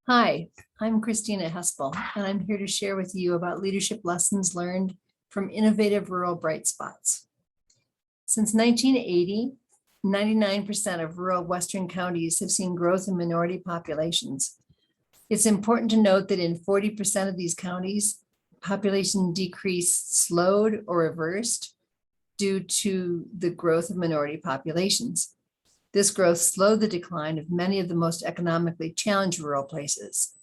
Hi, I'm Kristina Hesbol, and I'm here to share with you about leadership lessons learned from innovative rural bright spots. Since 1980, 99% of rural Western counties have seen growth in minority populations. It's important to note that in 40% of these counties, population decrease slowed or reversed due to the growth of minority populations. This growth slowed the decline of many of the most economically challenged rural places.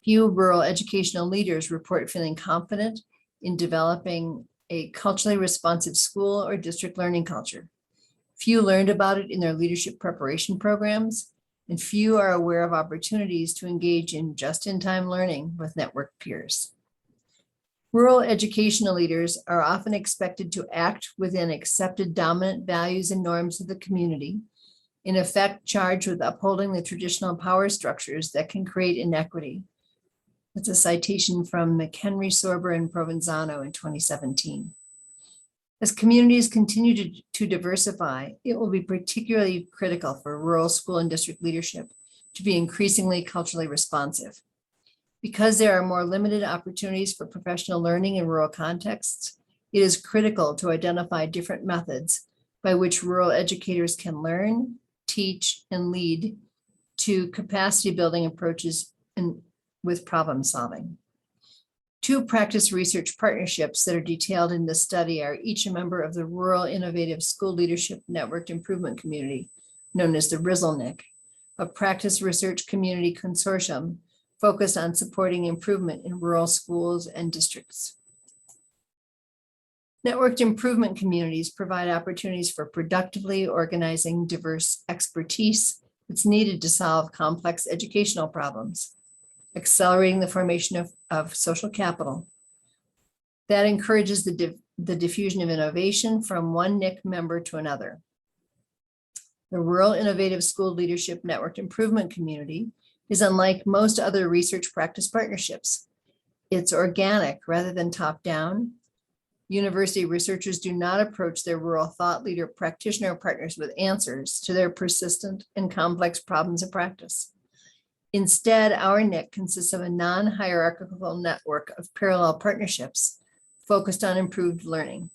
Few rural educational leaders report feeling confident in developing a culturally responsive school or district learning culture. Few learned about it in their leadership preparation programs, and few are aware of opportunities to engage in just-in-time learning with network peers. Rural educational leaders are often expected to act within accepted dominant values and norms of the community, in effect charged with upholding the traditional power structures that can create inequity. That's a citation from McHenry, Sorber, and Provenzano in 2017. As communities continue to diversify, it will be particularly critical for rural school and district leadership to be increasingly culturally responsive. Because there are more limited opportunities for professional learning in rural contexts, it is critical to identify different methods by which rural educators can learn, teach, and lead to capacity building approaches and with problem solving. Two practice research partnerships that are detailed in this study are each a member of the Rural Innovative School Leadership Networked Improvement Community, known as the RISLNIC, a practice research community consortium focused on supporting improvement in rural schools and districts. Networked improvement communities provide opportunities for productively organizing diverse expertise that's needed to solve complex educational problems, accelerating the formation of social capital. That encourages the diffusion of innovation from one NIC member to another. The Rural Innovative School Leadership Networked Improvement Community is unlike most other research practice partnerships. It's organic rather than top-down. University researchers do not approach their rural thought leader practitioner partners with answers to their persistent and complex problems of practice. Instead, our NIC consists of a non-hierarchical network of parallel partnerships focused on improved learning.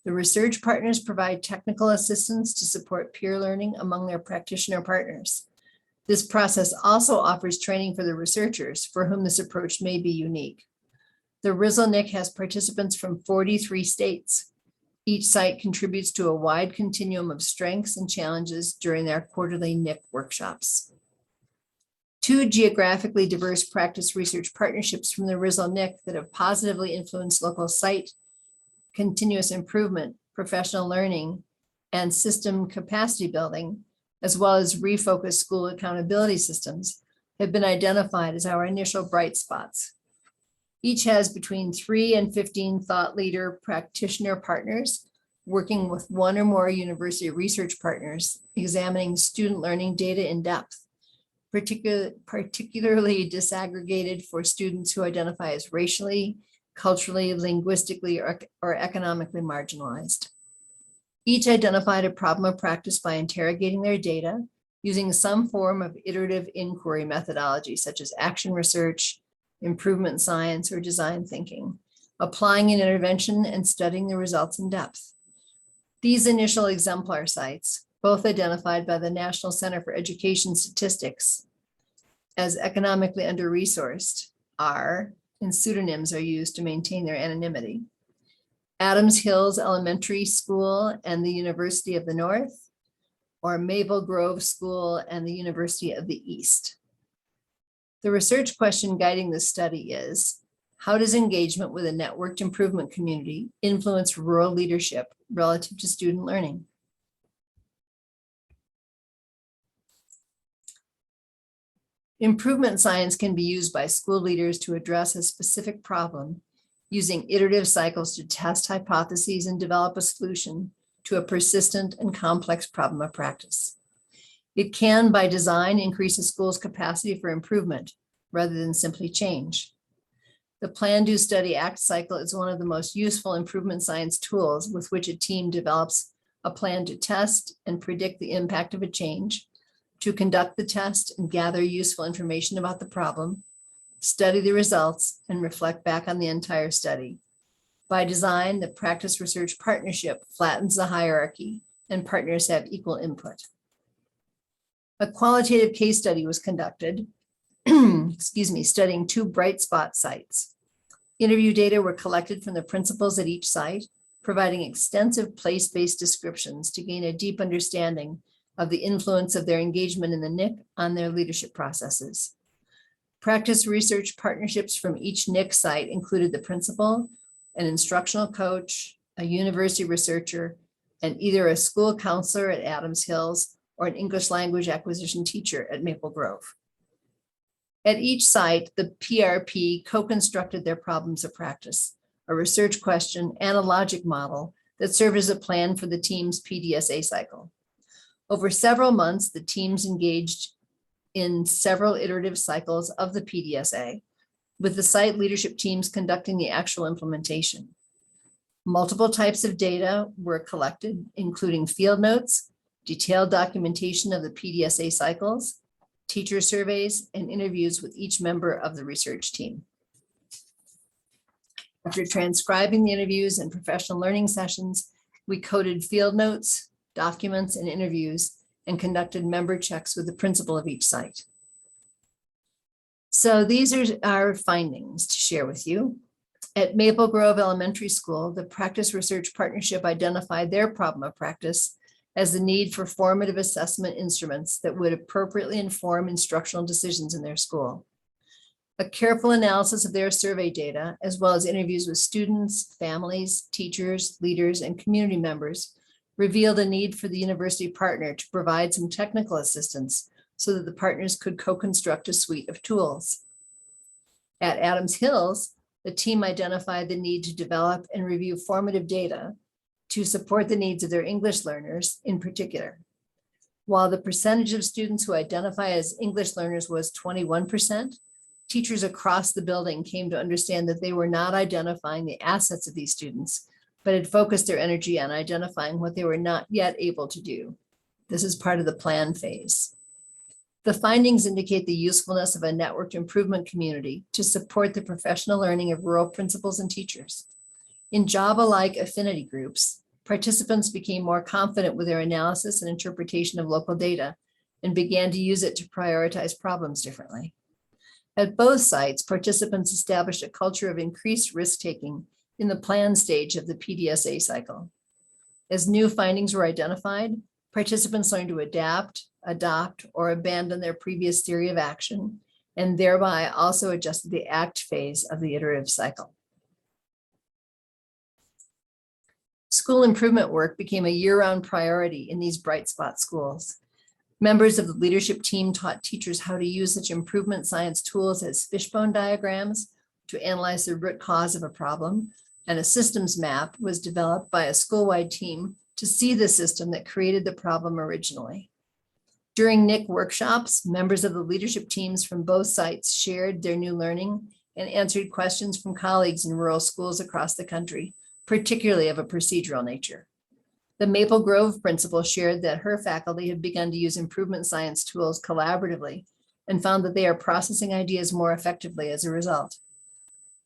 The research partners provide technical assistance to support peer learning among their practitioner partners. This process also offers training for the researchers for whom this approach may be unique. The RISLNIC has participants from 43 states. Each site contributes to a wide continuum of strengths and challenges during their quarterly NIC workshops. Two geographically diverse practice research partnerships from the RISLNIC that have positively influenced local site continuous improvement, professional learning, and system capacity building, as well as refocused school accountability systems, have been identified as our initial bright spots. Each has between 3 and 15 thought leader practitioner partners working with one or more university research partners, examining student learning data in depth, particularly disaggregated for students who identify as racially, culturally, linguistically, or economically marginalized. Each identified a problem of practice by interrogating their data using some form of iterative inquiry methodology, such as action research, improvement science, or design thinking, applying an intervention and studying the results in depth. These initial exemplar sites, both identified by the National Center for Education Statistics as economically under-resourced, and pseudonyms are used to maintain their anonymity: Adams Hills Elementary School and the University of the North, or Maple Grove School and the University of the East. The research question guiding this study is, how does engagement with a networked improvement community influence rural leadership relative to student learning? Improvement science can be used by school leaders to address a specific problem using iterative cycles to test hypotheses and develop a solution to a persistent and complex problem of practice. It can, by design, increase a school's capacity for improvement rather than simply change. The Plan, Do, Study, Act cycle is one of the most useful improvement science tools with which a team develops a plan to test and predict the impact of a change, to conduct the test and gather useful information about the problem, study the results, and reflect back on the entire study. By design, the practice research partnership flattens the hierarchy and partners have equal input. A qualitative case study was conducted, studying 2 bright spot sites. Interview data were collected from the principals at each site, providing extensive place-based descriptions to gain a deep understanding of the influence of their engagement in the NIC on their leadership processes. Practice research partnerships from each NIC site included the principal, an instructional coach, a university researcher, and either a school counselor at Adams Hills or an English language acquisition teacher at Maple Grove. At each site, the PRP co-constructed their problems of practice, a research question, and a logic model that served as a plan for the team's PDSA cycle. Over several months, the teams engaged in several iterative cycles of the PDSA, with the site leadership teams conducting the actual implementation. Multiple types of data were collected, including field notes, detailed documentation of the PDSA cycles, teacher surveys, and interviews with each member of the research team. After transcribing the interviews and professional learning sessions, we coded field notes, documents, and interviews, and conducted member checks with the principal of each site. So these are our findings to share with you. At Maple Grove Elementary School, the Practice Research Partnership identified their problem of practice as the need for formative assessment instruments that would appropriately inform instructional decisions in their school. A careful analysis of their survey data, as well as interviews with students, families, teachers, leaders, and community members, revealed a need for the university partner to provide some technical assistance so that the partners could co-construct a suite of tools. At Adams Hills, the team identified the need to develop and review formative data to support the needs of their English learners in particular. While the percentage of students who identify as English learners was 21%, teachers across the building came to understand that they were not identifying the assets of these students, but had focused their energy on identifying what they were not yet able to do. This is part of the plan phase. The findings indicate the usefulness of a networked improvement community to support the professional learning of rural principals and teachers. In Java-like affinity groups, participants became more confident with their analysis and interpretation of local data and began to use it to prioritize problems differently. At both sites, participants established a culture of increased risk-taking in the plan stage of the PDSA cycle. As new findings were identified, participants learned to adapt, adopt, or abandon their previous theory of action, and thereby also adjusted the act phase of the iterative cycle. School improvement work became a year-round priority in these bright spot schools. Members of the leadership team taught teachers how to use such improvement science tools as fishbone diagrams to analyze the root cause of a problem, and a systems map was developed by a school-wide team to see the system that created the problem originally. During NIC workshops, members of the leadership teams from both sites shared their new learning and answered questions from colleagues in rural schools across the country, particularly of a procedural nature. The Maple Grove principal shared that her faculty have begun to use improvement science tools collaboratively and found that they are processing ideas more effectively as a result.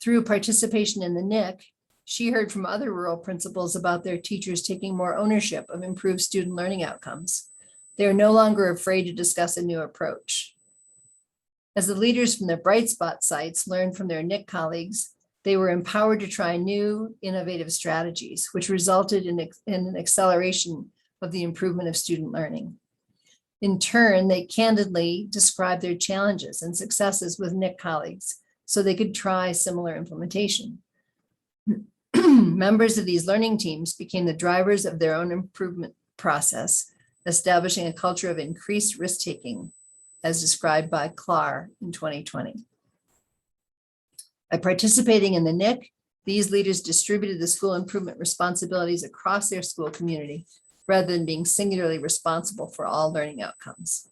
Through participation in the NIC, she heard from other rural principals about their teachers taking more ownership of improved student learning outcomes. They are no longer afraid to discuss a new approach. As the leaders from the bright spot sites learned from their NIC colleagues, they were empowered to try new, innovative strategies, which resulted in an acceleration of the improvement of student learning. In turn, they candidly described their challenges and successes with NIC colleagues so they could try similar implementation. Members of these learning teams became the drivers of their own improvement process, establishing a culture of increased risk-taking, as described by Clark in 2020. By participating in the NIC, these leaders distributed the school improvement responsibilities across their school community, rather than being singularly responsible for all learning outcomes.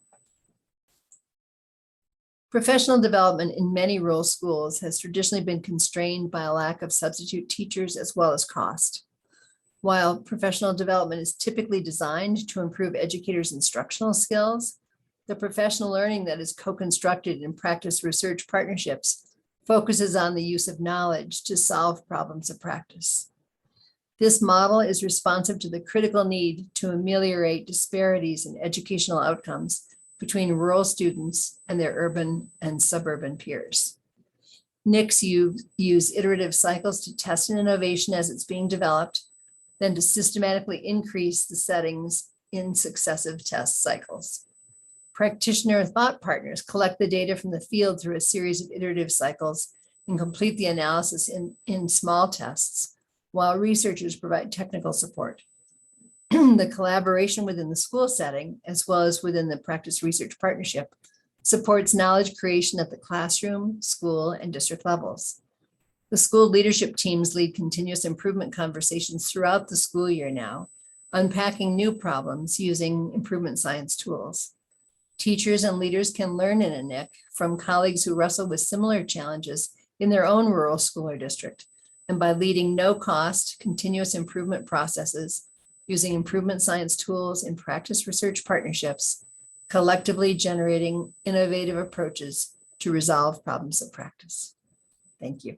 Professional development in many rural schools has traditionally been constrained by a lack of substitute teachers as well as cost. While professional development is typically designed to improve educators' instructional skills, The professional learning that is co-constructed in practice research partnerships focuses on the use of knowledge to solve problems of practice. This model is responsive to the critical need to ameliorate disparities in educational outcomes between rural students and their urban and suburban peers. NICs use iterative cycles to test an innovation as it's being developed, then to systematically increase the settings in successive test cycles. Practitioner thought partners collect the data from the field through a series of iterative cycles and complete the analysis in small tests, while researchers provide technical support. The collaboration within the school setting, as well as within the practice research partnership, supports knowledge creation at the classroom, school, and district levels. The school leadership teams lead continuous improvement conversations throughout the school year now, unpacking new problems using improvement science tools. Teachers and leaders can learn in a NIC from colleagues who wrestle with similar challenges in their own rural school or district, and by leading no-cost continuous improvement processes using improvement science tools in practice research partnerships, collectively generating innovative approaches to resolve problems of practice. Thank you.